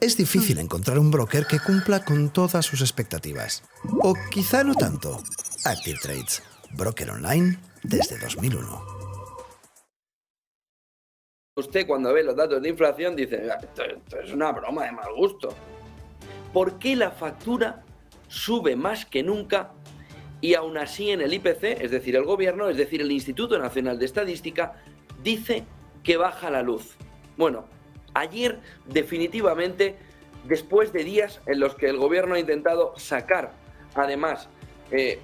Es difícil encontrar un broker que cumpla con todas sus expectativas. O quizá no tanto. Active Trades, broker online desde 2001. Usted cuando ve los datos de inflación dice, esto es una broma de mal gusto. ¿Por qué la factura sube más que nunca y aún así en el IPC, es decir, el gobierno, es decir, el Instituto Nacional de Estadística, dice que baja la luz? Bueno, ayer definitivamente, después de días en los que el gobierno ha intentado sacar, además,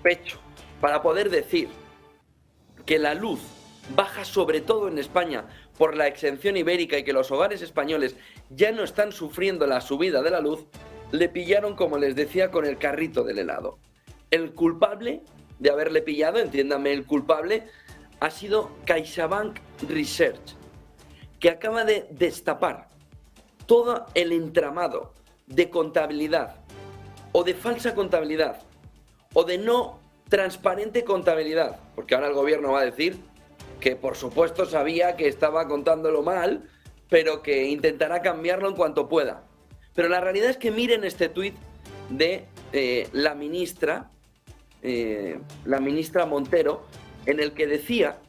pecho para poder decir que la luz baja sobre todo en España por la exención ibérica y que los hogares españoles ya no están sufriendo la subida de la luz, le pillaron, como les decía, con el carrito del helado. El culpable de haberle pillado, entiéndame, el culpable, ha sido CaixaBank Research, que acaba de destapar todo el entramado de contabilidad o de falsa contabilidad o de no transparente contabilidad, porque ahora el gobierno va a decir que por supuesto sabía que estaba contándolo mal, pero que intentará cambiarlo en cuanto pueda. Pero la realidad es que miren este tuit de la ministra Montero, en el que decía,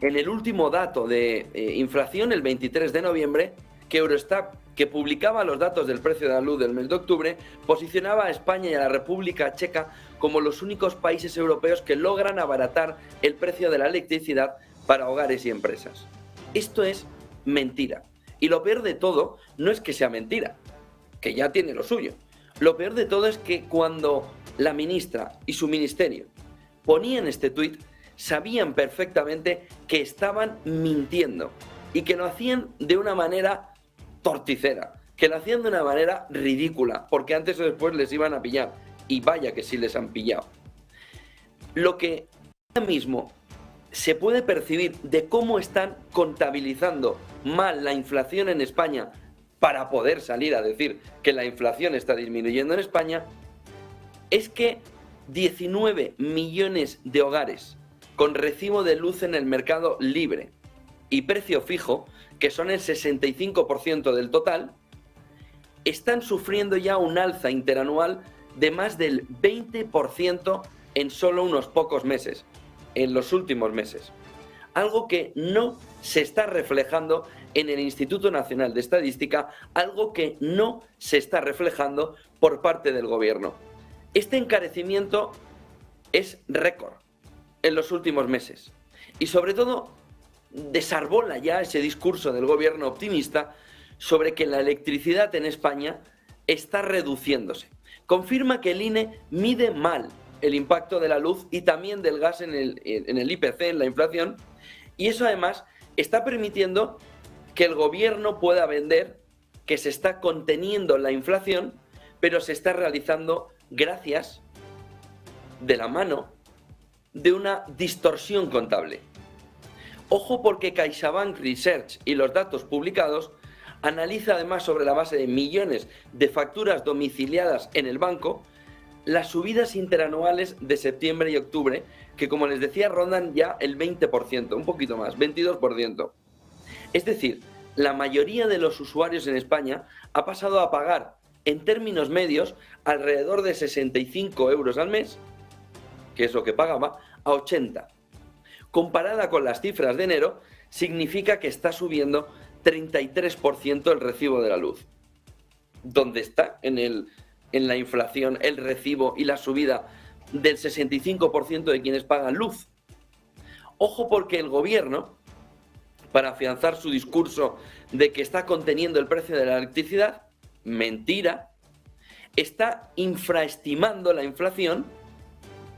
en el último dato de inflación, el 23 de noviembre, que Eurostat, que publicaba los datos del precio de la luz del mes de octubre, posicionaba a España y a la República Checa como los únicos países europeos que logran abaratar el precio de la electricidad para hogares y empresas. Esto es mentira. Y lo peor de todo no es que sea mentira, que ya tiene lo suyo. Lo peor de todo es que cuando la ministra y su ministerio ponían este tuit, sabían perfectamente que estaban mintiendo y que lo hacían de una manera torticera, que lo hacían de una manera ridícula, porque antes o después les iban a pillar, y vaya que sí les han pillado. Lo que ahora mismo se puede percibir de cómo están contabilizando mal la inflación en España para poder salir a decir que la inflación está disminuyendo en España, es que 19 millones de hogares con recibo de luz en el mercado libre y precio fijo, que son el 65% del total, están sufriendo ya un alza interanual de más del 20% en solo unos pocos meses, en los últimos meses. Algo que no se está reflejando en el Instituto Nacional de Estadística, algo que no se está reflejando por parte del gobierno. Este encarecimiento es récord en los últimos meses y sobre todo desarbola ya ese discurso del gobierno optimista sobre que la electricidad en España está reduciéndose. Confirma que el INE mide mal el impacto de la luz y también del gas en el IPC, en la inflación, y eso además está permitiendo que el gobierno pueda vender que se está conteniendo la inflación, pero se está realizando gracias de la mano de una distorsión contable. Ojo, porque CaixaBank Research y los datos publicados analiza además, sobre la base de millones de facturas domiciliadas en el banco, las subidas interanuales de septiembre y octubre, que como les decía rondan ya el 20%, un poquito más, 22%. Es decir, la mayoría de los usuarios en España ha pasado a pagar en términos medios alrededor de 65 euros al mes, que es lo que pagaba, a 80. Comparada con las cifras de enero, significa que está subiendo 33% el recibo de la luz. ¿Dónde está en la inflación el recibo y la subida del 65% de quienes pagan luz? Ojo, porque el gobierno, para afianzar su discurso de que está conteniendo el precio de la electricidad, mentira, está infraestimando la inflación.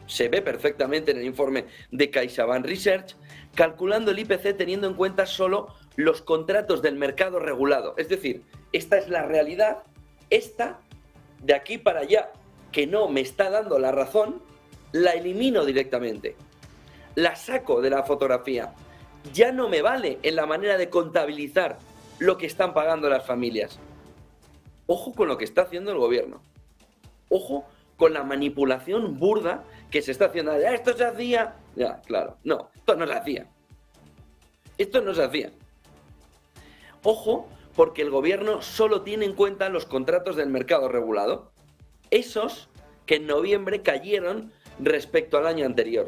Se ve perfectamente en el informe de CaixaBank Research, calculando el IPC teniendo en cuenta solo los contratos del mercado regulado. Es decir, esta es la realidad, esta, de aquí para allá, que no me está dando la razón, la elimino directamente. La saco de la fotografía. Ya no me vale en la manera de contabilizar lo que están pagando las familias. Ojo con lo que está haciendo el gobierno. Ojo con la manipulación burda que se está haciendo. ¿Ya esto se hacía? Ya, claro. No, esto no se hacía. Esto no se hacía. Ojo, porque el gobierno solo tiene en cuenta los contratos del mercado regulado, esos que en noviembre cayeron respecto al año anterior.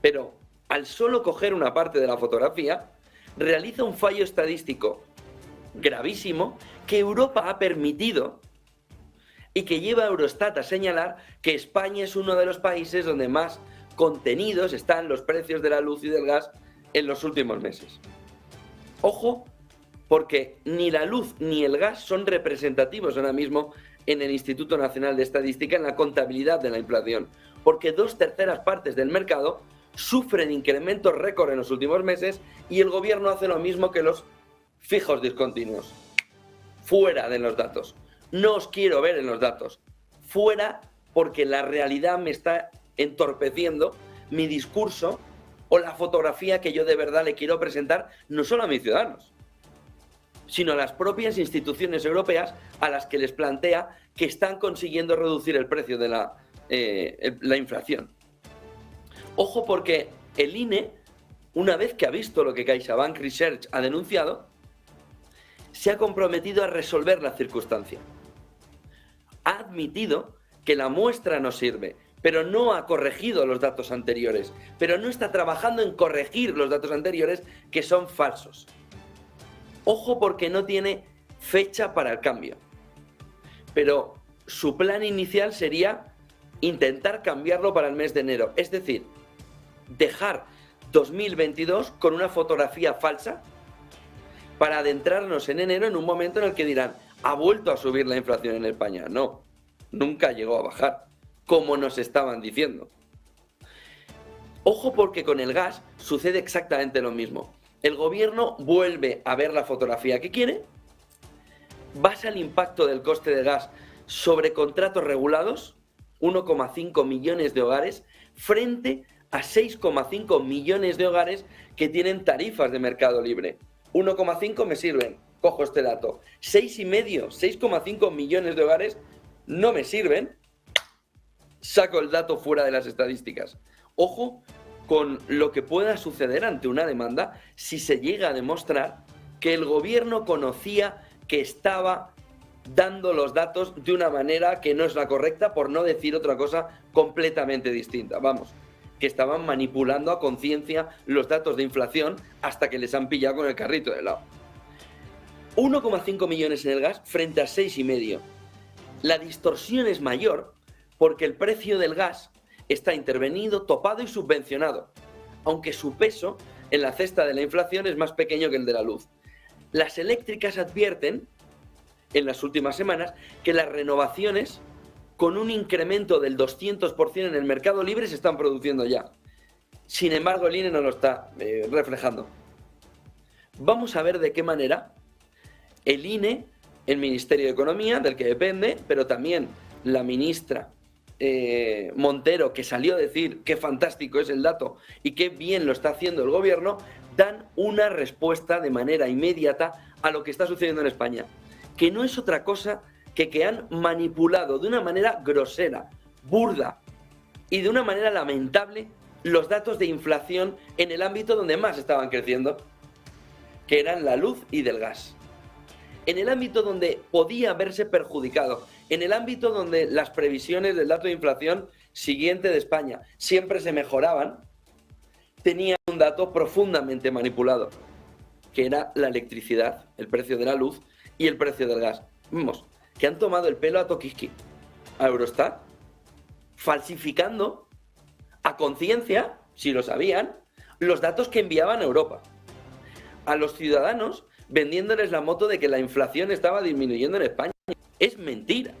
Pero al solo coger una parte de la fotografía, realiza un fallo estadístico gravísimo que Europa ha permitido y que lleva a Eurostat a señalar que España es uno de los países donde más contenidos están los precios de la luz y del gas en los últimos meses. Ojo, porque ni la luz ni el gas son representativos ahora mismo en el Instituto Nacional de Estadística en la contabilidad de la inflación, porque 2/3 partes del mercado sufren incrementos récord en los últimos meses y el gobierno hace lo mismo que los fijos discontinuos. Fuera de los datos. No os quiero ver en los datos. Fuera, porque la realidad me está entorpeciendo mi discurso o la fotografía que yo de verdad le quiero presentar no solo a mis ciudadanos, sino a las propias instituciones europeas a las que les plantea que están consiguiendo reducir el precio de la inflación. Ojo, porque el INE, una vez que ha visto lo que CaixaBank Research ha denunciado, se ha comprometido a resolver la circunstancia. Ha admitido que la muestra no sirve, pero no ha corregido los datos anteriores, pero no está trabajando en corregir los datos anteriores que son falsos. Ojo, porque no tiene fecha para el cambio. Pero su plan inicial sería intentar cambiarlo para el mes de enero. Es decir, dejar 2022 con una fotografía falsa para adentrarnos en enero en un momento en el que dirán, ha vuelto a subir la inflación en España. No, nunca llegó a bajar, como nos estaban diciendo. Ojo, porque con el gas sucede exactamente lo mismo. El gobierno vuelve a ver la fotografía que quiere, basa el impacto del coste de gas sobre contratos regulados, 1,5 millones de hogares, frente a 6,5 millones de hogares que tienen tarifas de mercado libre. 1,5 me sirven, cojo este dato. 6,5 millones de hogares no me sirven, saco el dato fuera de las estadísticas. Ojo con lo que pueda suceder ante una demanda si se llega a demostrar que el gobierno conocía que estaba dando los datos de una manera que no es la correcta, por no decir otra cosa completamente distinta. Vamos, que estaban manipulando a conciencia los datos de inflación hasta que les han pillado con el carrito de helado. 1,5 millones en el gas frente a 6,5. La distorsión es mayor porque el precio del gas está intervenido, topado y subvencionado, aunque su peso en la cesta de la inflación es más pequeño que el de la luz. Las eléctricas advierten en las últimas semanas que las renovaciones con un incremento del 200% en el mercado libre se están produciendo ya. Sin embargo, el INE no lo está reflejando. Vamos a ver de qué manera el INE, el Ministerio de Economía, del que depende, pero también la ministra Montero, que salió a decir qué fantástico es el dato y qué bien lo está haciendo el gobierno, dan una respuesta de manera inmediata a lo que está sucediendo en España, que no es otra cosa que han manipulado de una manera grosera, burda y de una manera lamentable los datos de inflación en el ámbito donde más estaban creciendo, que eran la luz y del gas. En el ámbito donde podía verse perjudicado, en el ámbito donde las previsiones del dato de inflación siguiente de España siempre se mejoraban, tenía un dato profundamente manipulado, que era la electricidad, el precio de la luz y el precio del gas. Vamos, que han tomado el pelo a Tokiski, a Eurostat, falsificando a conciencia, si lo sabían, los datos que enviaban a Europa. A los ciudadanos, vendiéndoles la moto de que la inflación estaba disminuyendo en España. Es mentira.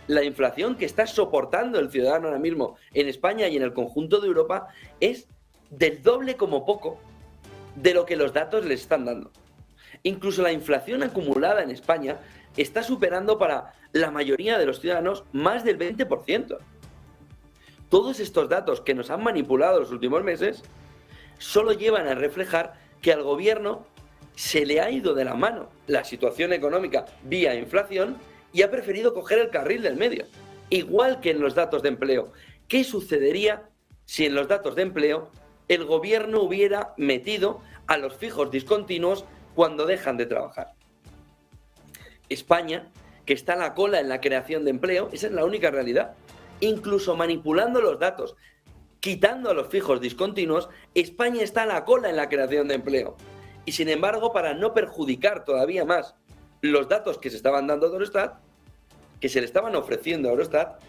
La inflación que está soportando el ciudadano ahora mismo en España y en el conjunto de Europa es del doble como poco de lo que los datos les están dando. Incluso la inflación acumulada en España está superando para la mayoría de los ciudadanos más del 20%. Todos estos datos que nos han manipulado los últimos meses solo llevan a reflejar que al gobierno se le ha ido de la mano la situación económica vía inflación y ha preferido coger el carril del medio. Igual que en los datos de empleo. ¿Qué sucedería si en los datos de empleo el gobierno hubiera metido a los fijos discontinuos cuando dejan de trabajar? España, que está a la cola en la creación de empleo, esa es la única realidad. Incluso manipulando los datos, quitando a los fijos discontinuos, España está a la cola en la creación de empleo. Y sin embargo, para no perjudicar todavía más los datos que se estaban dando a Eurostat, que se le estaban ofreciendo a Eurostat,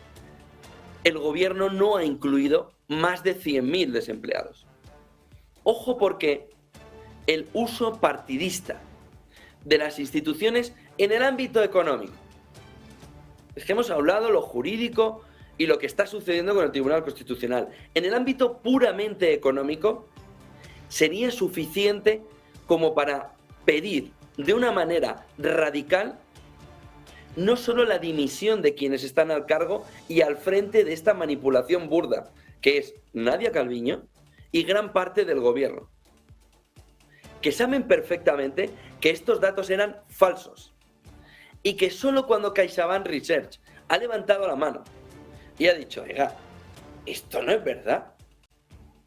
el gobierno no ha incluido más de 100.000 desempleados. Ojo, porque el uso partidista de las instituciones en el ámbito económico, es que hemos hablado lo jurídico y lo que está sucediendo con el Tribunal Constitucional, en el ámbito puramente económico, sería suficiente como para pedir de una manera radical no solo la dimisión de quienes están al cargo y al frente de esta manipulación burda, que es Nadia Calviño y gran parte del gobierno, que saben perfectamente que estos datos eran falsos y que solo cuando CaixaBank Research ha levantado la mano y ha dicho, oiga, esto no es verdad.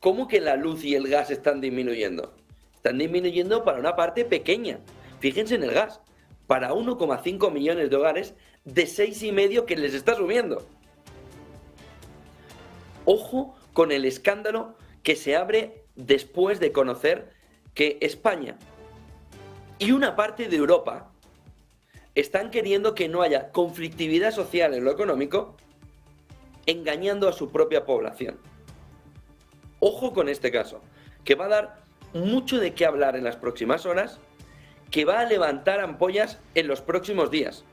¿Cómo que la luz y el gas están disminuyendo? Están disminuyendo para una parte pequeña. Fíjense en el gas, para 1,5 millones de hogares de 6,5 que les está subiendo. Ojo con el escándalo que se abre después de conocer que España y una parte de Europa están queriendo que no haya conflictividad social en lo económico, engañando a su propia población. Ojo con este caso, que va a dar mucho de qué hablar en las próximas horas, que va a levantar ampollas en los próximos días,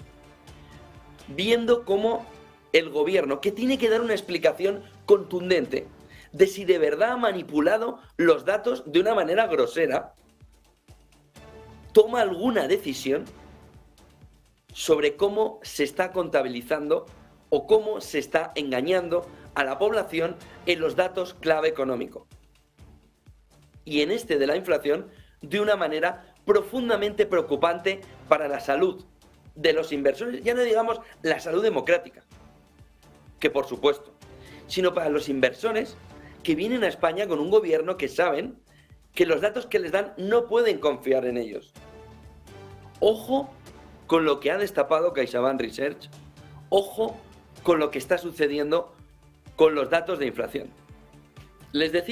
viendo cómo el gobierno, que tiene que dar una explicación contundente de si de verdad ha manipulado los datos de una manera grosera, toma alguna decisión sobre cómo se está contabilizando o cómo se está engañando a la población en los datos clave económico. Y en este de la inflación, de una manera profundamente preocupante para la salud de los inversores, ya no digamos la salud democrática, que por supuesto, sino para los inversores que vienen a España con un gobierno que saben que los datos que les dan no pueden confiar en ellos. Ojo con lo que ha destapado CaixaBank Research, ojo con lo que está sucediendo con los datos de inflación. Les decía